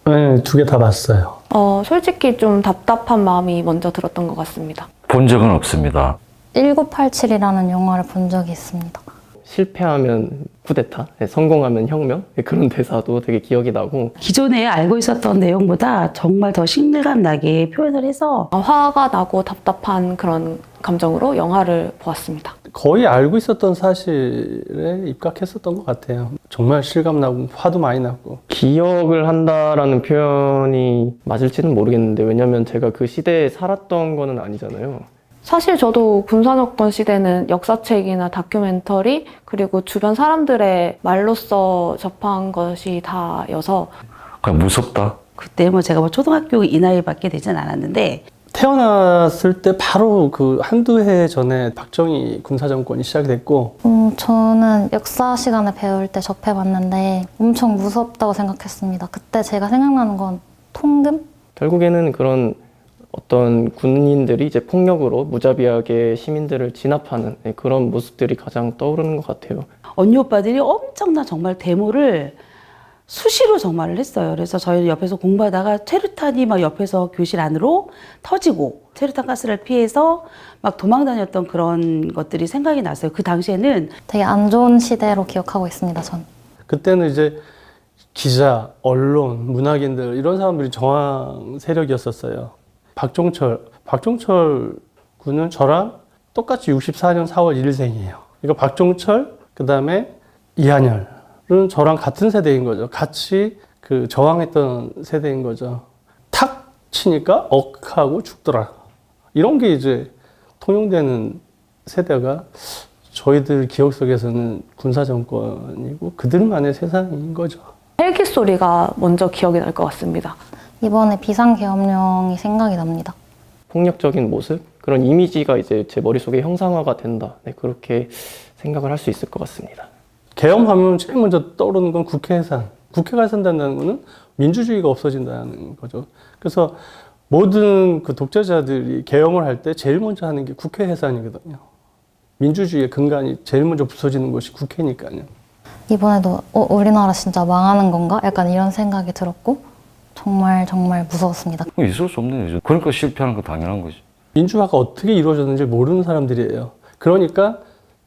네, 두 개 다 봤어요. 솔직히 좀 답답한 마음이 먼저 들었던 것 같습니다. 본 적은 없습니다. 1987이라는 영화를 본 적이 있습니다. 실패하면 쿠데타, 성공하면 혁명, 그런 대사도 되게 기억이 나고, 기존에 알고 있었던 내용보다 정말 더 신뢰감 나게 표현을 해서 화가 나고 답답한 그런 감정으로 영화를 보았습니다. 거의 알고 있었던 사실에 입각했었던 것 같아요. 정말 실감나고 화도 많이 나고. 기억을 한다라는 표현이 맞을지는 모르겠는데, 왜냐면 제가 그 시대에 살았던 거는 아니잖아요. 사실 저도 군사정권 시대는 역사책이나 다큐멘터리 그리고 주변 사람들의 말로써 접한 것이 다여서 그냥 무섭다. 그때 뭐 제가 뭐 초등학교 이 나이밖에 되진 않았는데 태어났을 때 바로 그 한두 해 전에 박정희 군사정권이 시작이 됐고, 저는 역사 시간에 배울 때 접해봤는데 엄청 무섭다고 생각했습니다. 그때 제가 생각나는 건 통금? 결국에는 그런 어떤 군인들이 이제 폭력으로 무자비하게 시민들을 진압하는 그런 모습들이 가장 떠오르는 것 같아요. 언니 오빠들이 엄청난 정말 데모를 수시로 정말을 했어요. 그래서 저희는 옆에서 공부하다가 체류탄이 막 옆에서 교실 안으로 터지고 체류탄 가스를 피해서 막 도망 다녔던 그런 것들이 생각이 났어요. 그 당시에는 되게 안 좋은 시대로 기억하고 있습니다, 전. 그때는 이제 기자, 언론, 문학인들 이런 사람들이 저항 세력이었었어요. 박종철 군은 저랑 똑같이 64년 4월 1일생이에요. 그러니까 박종철, 그 다음에 이한열은 저랑 같은 세대인 거죠. 같이 그 저항했던 세대인 거죠. 탁 치니까 억하고 죽더라. 이런 게 이제 통용되는 세대가 저희들 기억 속에서는 군사정권이고 그들만의 세상인 거죠. 헬기 소리가 먼저 기억이 날 것 같습니다. 이번에 비상계엄령이 생각이 납니다. 폭력적인 모습, 그런 이미지가 이제 제 머릿속에 형상화가 된다. 그렇게 생각을 할 수 있을 것 같습니다. 계엄하면 제일 먼저 떠오르는 건 국회 해산. 국회가 해산된다는 거는 민주주의가 없어진다는 거죠. 그래서 모든 그 독재자들이 계엄을 할 때 제일 먼저 하는 게 국회 해산이거든요. 민주주의의 근간이 제일 먼저 부서지는 것이 국회니까요. 이번에도 우리나라 진짜 망하는 건가? 약간 이런 생각이 들었고 정말 무서웠습니다. 있을 수 없는 거죠. 그러니까 실패하는 거 당연한 거지. 민주화가 어떻게 이루어졌는지 모르는 사람들이에요. 그러니까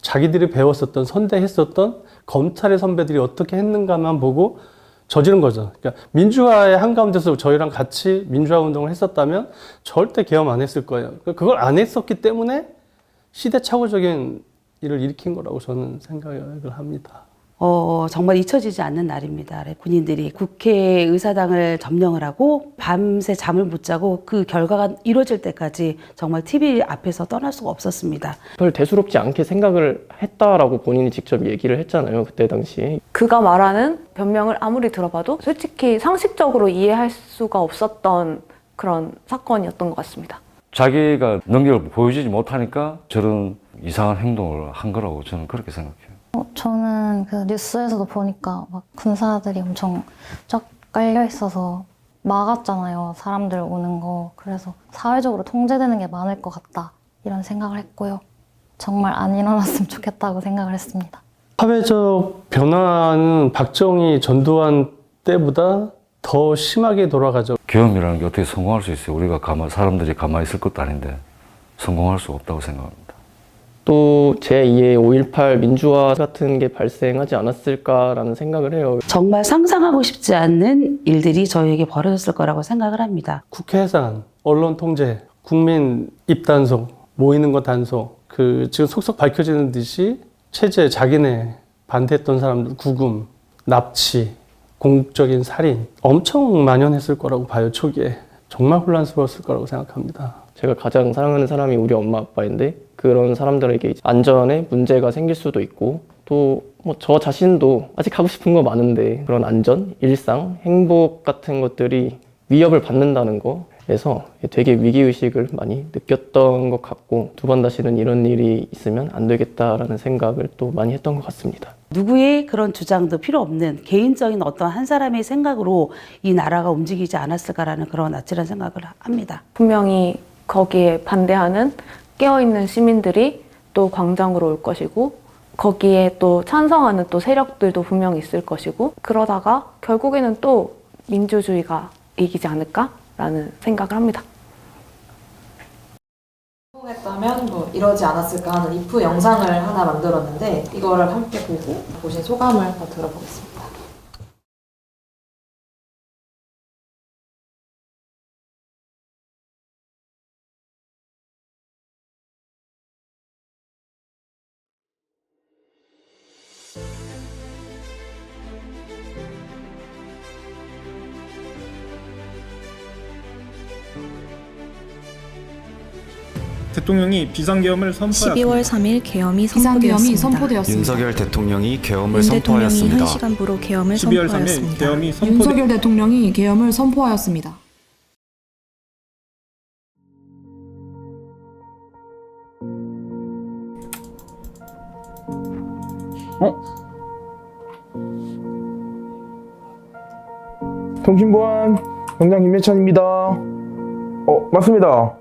자기들이 배웠었던, 선대했었던 검찰의 선배들이 어떻게 했는가만 보고 저지른 거죠. 그러니까 민주화의 한가운데서 저희랑 같이 민주화 운동을 했었다면 절대 계엄 안 했을 거예요. 그걸 안 했었기 때문에 시대착오적인 일을 일으킨 거라고 저는 생각을 합니다. 정말 잊혀지지 않는 날입니다. 군인들이 국회의사당을 점령을 하고 밤새 잠을 못 자고 그 결과가 이루어질 때까지 정말 TV 앞에서 떠날 수가 없었습니다. 별 대수롭지 않게 생각을 했다라고 본인이 직접 얘기를 했잖아요. 그때 당시에. 그가 말하는 변명을 아무리 들어봐도 솔직히 상식적으로 이해할 수가 없었던 그런 사건이었던 것 같습니다. 자기가 능력을 보여주지 못하니까 저런 이상한 행동을 한 거라고 저는 그렇게 생각해요. 저는 그 뉴스에서도 보니까 막 군사들이 엄청 쫙 깔려 있어서 막았잖아요. 사람들 오는 거. 그래서 사회적으로 통제되는 게 많을 것 같다. 이런 생각을 했고요. 정말 안 일어났으면 좋겠다고 생각을 했습니다. 사회적 변화는 박정희, 전두환 때보다 더 심하게 돌아가죠. 계엄이라는 게 어떻게 성공할 수 있어요? 우리가 사람들이 가만히 있을 것도 아닌데 성공할 수 없다고 생각합니다. 또 제2의 5.18 민주화 같은 게 발생하지 않았을까라는 생각을 해요. 정말 상상하고 싶지 않는 일들이 저희에게 벌어졌을 거라고 생각을 합니다. 국회 해산, 언론 통제, 국민 입단속, 모이는 거 단속, 지금 속속 밝혀지는 듯이 체제, 자기네 반대했던 사람들 구금, 납치, 공적인 살인 엄청 만연했을 거라고 봐요. 초기에. 정말 혼란스러웠을 거라고 생각합니다. 제가 가장 사랑하는 사람이 우리 엄마 아빠인데 그런 사람들에게 이제 안전에 문제가 생길 수도 있고 또 뭐 저 자신도 아직 하고 싶은 거 많은데 그런 안전, 일상, 행복 같은 것들이 위협을 받는다는 거에서 되게 위기의식을 많이 느꼈던 것 같고 두 번 다시는 이런 일이 있으면 안 되겠다라는 생각을 또 많이 했던 것 같습니다. 누구의 그런 주장도 필요 없는 개인적인 어떤 한 사람의 생각으로 이 나라가 움직이지 않았을까라는 그런 아찔한 생각을 합니다. 분명히 거기에 반대하는 깨어있는 시민들이 또 광장으로 올 것이고 거기에 또 찬성하는 또 세력들도 분명히 있을 것이고 그러다가 결국에는 또 민주주의가 이기지 않을까라는 생각을 합니다. 성공했다면 뭐 이러지 않았을까 하는 if 영상을 하나 만들었는데 이거를 함께 보고 보신 소감을 한번 들어보겠습니다. 대통령이 비상계엄을 선포하였습니다. 12월 3일 계엄이 비상계엄이 선포되었습니다. 선포되었습니다. 윤석열 대통령이 계엄을 윤 대통령이 선포하였습니다. 1시간부로 계엄을 12월 3일 선포하였습니다. 계엄이 윤석열 대통령이 계엄을 선포하였습니다. 통신보안 경장 김예찬입니다. 맞습니다.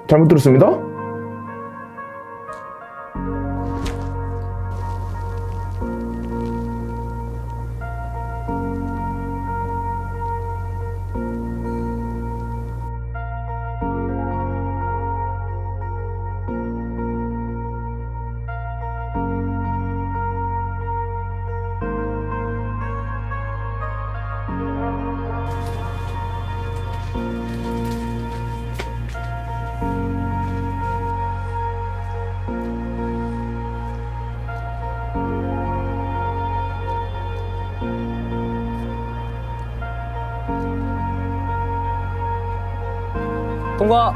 잘못 들었습니다. 통과.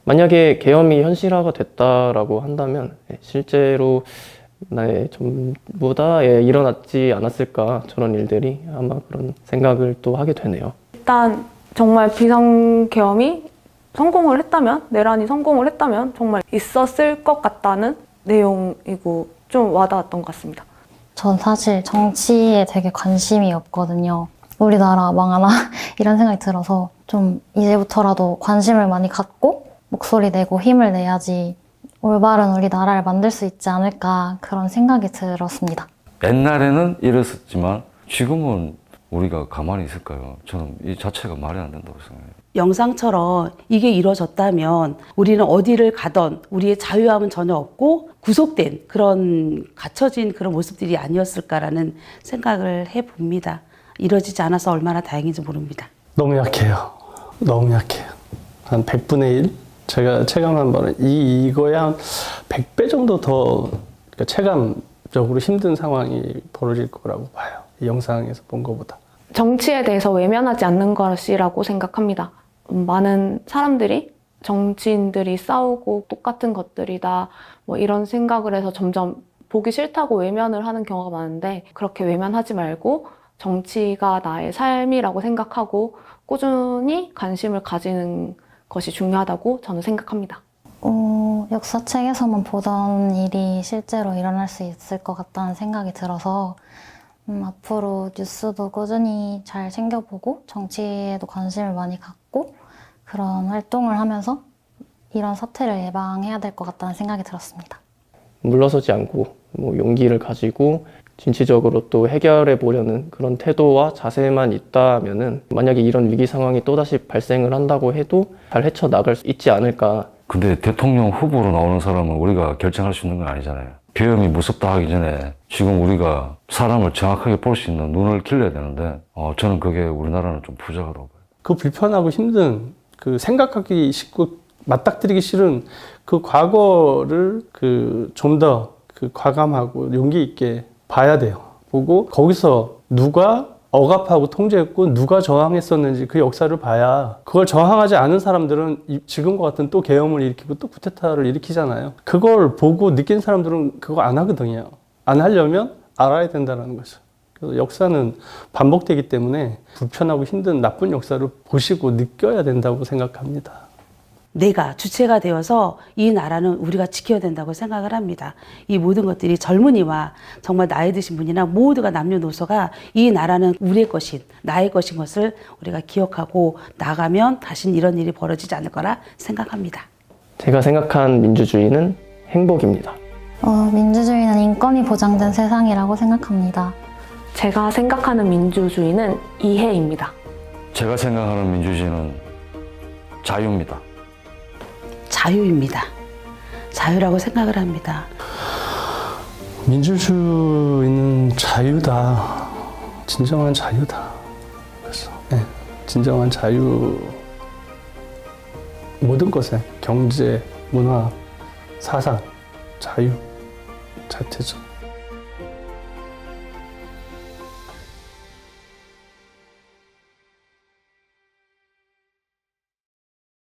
만약에 계엄이 현실화가 됐다라고 한다면 실제로 나의 전부 다 일어났지 않았을까, 저런 일들이. 아마 그런 생각을 또 하게 되네요. 일단 정말 비상계엄이 성공을 했다면, 내란이 성공을 했다면 정말 있었을 것 같다는 내용이고 좀 와닿았던 것 같습니다. 전 사실 정치에 되게 관심이 없거든요. 우리나라 망하나 이런 생각이 들어서 좀 이제부터라도 관심을 많이 갖고 목소리 내고 힘을 내야지 올바른 우리나라를 만들 수 있지 않을까, 그런 생각이 들었습니다. 옛날에는 이랬었지만 지금은 우리가 가만히 있을까요? 저는 이 자체가 말이 안 된다고 생각해요. 영상처럼 이게 이루어졌다면 우리는 어디를 가던 우리의 자유함은 전혀 없고 구속된 그런 갇혀진 그런 모습들이 아니었을까라는 생각을 해봅니다. 이루어지지 않아서 얼마나 다행인지 모릅니다. 너무 약해요. 너무 약해요. 한 100분의 1? 제가 체감한 바는 이거에 한 100배 정도 더 체감적으로 힘든 상황이 벌어질 거라고 봐요. 이 영상에서 본 것보다. 정치에 대해서 외면하지 않는 것이라고 생각합니다. 많은 사람들이 정치인들이 싸우고 똑같은 것들이다 뭐 이런 생각을 해서 점점 보기 싫다고 외면을 하는 경우가 많은데, 그렇게 외면하지 말고 정치가 나의 삶이라고 생각하고 꾸준히 관심을 가지는 것이 중요하다고 저는 생각합니다. 역사책에서만 보던 일이 실제로 일어날 수 있을 것 같다는 생각이 들어서 앞으로 뉴스도 꾸준히 잘 챙겨보고 정치에도 관심을 많이 갖고 그런 활동을 하면서 이런 사태를 예방해야 될 것 같다는 생각이 들었습니다. 물러서지 않고 용기를 가지고 진취적으로 또 해결해 보려는 그런 태도와 자세만 있다면은 만약에 이런 위기 상황이 또다시 발생을 한다고 해도 잘 헤쳐나갈 수 있지 않을까. 근데 대통령 후보로 나오는 사람은 우리가 결정할 수 있는 건 아니잖아요. 계엄이 무섭다 하기 전에 지금 우리가 사람을 정확하게 볼 수 있는 눈을 길러야 되는데 저는 그게 우리나라는 좀 부족하다고 봐요. 그 불편하고 힘든, 그 생각하기 쉽고 맞닥뜨리기 싫은 그 과거를 좀 더 과감하고 용기 있게 봐야 돼요. 보고 거기서 누가 억압하고 통제했고 누가 저항했었는지 그 역사를 봐야, 그걸 저항하지 않은 사람들은 지금과 같은 또 계엄을 일으키고 또 쿠데타를 일으키잖아요. 그걸 보고 느낀 사람들은 그거 안 하거든요. 안 하려면 알아야 된다는 거죠. 그래서 역사는 반복되기 때문에 불편하고 힘든 나쁜 역사를 보시고 느껴야 된다고 생각합니다. 내가 주체가 되어서 이 나라는 우리가 지켜야 된다고 생각을 합니다. 이 모든 것들이 젊은이와 정말 나이 드신 분이나 모두가 남녀노소가 이 나라는 우리의 것인, 나의 것인 것을 우리가 기억하고 나가면 다신 이런 일이 벌어지지 않을 거라 생각합니다. 제가 생각한 민주주의는 행복입니다. 민주주의는 인권이 보장된 세상이라고 생각합니다. 제가 생각하는 민주주의는 이해입니다. 제가 생각하는 민주주의는 자유입니다. 자유입니다. 자유라고 생각을 합니다. 민주주의는 자유다. 진정한 자유다. 그래서 진정한 자유, 모든 것에 경제, 문화, 사상, 자유 자체죠.